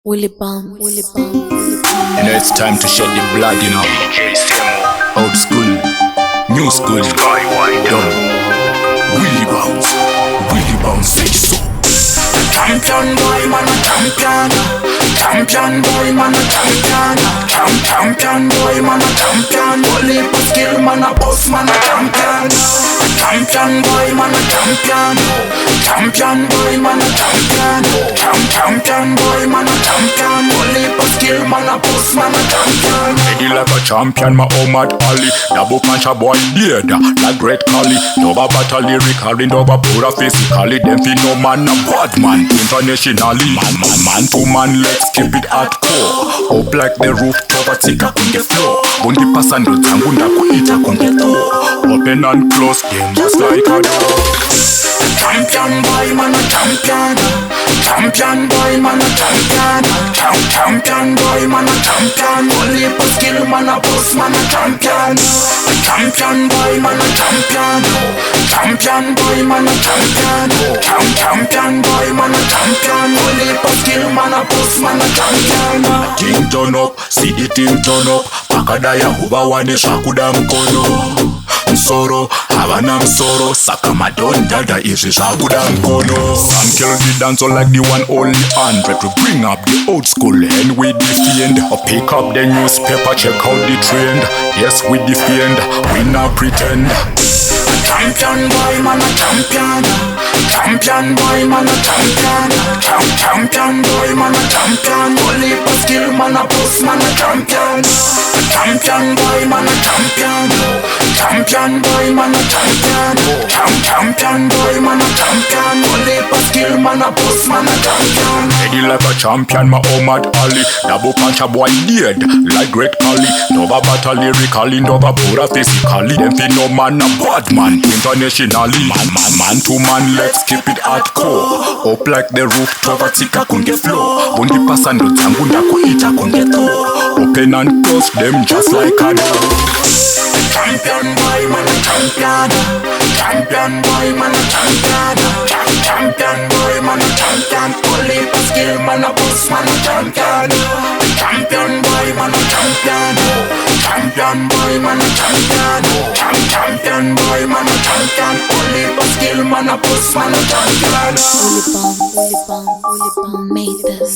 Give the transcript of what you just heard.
Willie Bum, Willie Bum, Willie Bum. You know it's time to shed the blood, you know. Old school, new school, skywide, done. Willie Bounce, say so. Champion boy, man a champion. Champion boy, man a champion. Champion boy, man a champion. Only for skill, man a boss, man a champion. Champion boy, man a champion. Champion boy, man a champion. Champion boy, man a champion. Only for skill, man a boss, man a champion. Ready like a champion, my Omad Ali. Double punch a boy dead, like Great Collie. Nova battle lyrically, Nova pura physically. Them fi no man a bad man. Internationally, man to man, let's keep it hardcore. Up like the roof, tovatika kunge floor. Bundi pasando zangu ndakuita kunge door. Open and close, game just like a door. Champion boy, man a champion. Champion boy, man a champion. Champion boy, man a champion. Only for skill, man a boss, man a champion. Champion boy, man a champion. Champion boy, man a champion. Champion boy, man a champion. Only for skill, man a boss, man a champion. King turn up, see the team turn up. Pakadaya huba wane shakuda mkono. Msoro, havana msoro. Saka madonda da ishi shakuda mkono. Some kill the dancer like the one only Andre. To bring up the old school and we defend. Or pick up the newspaper, check out the trend. Yes, we defend, we not pretend. Champion boy, man a champion. Champion boy, man a champion. Champion boy, man a champion. Only for skill, man a boss, man a champion. Champion boy, man a champion. Champion boy, man a champion. Champion boy, man a champion. Only for skill, man a boss, man a champion. Ready like a champion, my Omad Ali. Double punch a boy dead, like Great Collie. Nova battle lyrically, Nova pura physically. Them fi no man a bad man. Internationally, man to man, let's keep it hardcore. Up like the roof, tovatika kunge floor. Bundi pasando zangu ndakuita kunge door. Open and close them just like a door. Champion boy, man a champion. Champion boy, man a champion. Champion boy, man a champion. Only for skill, man a boss, man a champion. Champion boy, man a champion. Champion boy, man a champion. Champion boy, man a champion. Only for skill, man a boss, man a champion. Willie Bum, Willie Bum, Willie Bum, made this.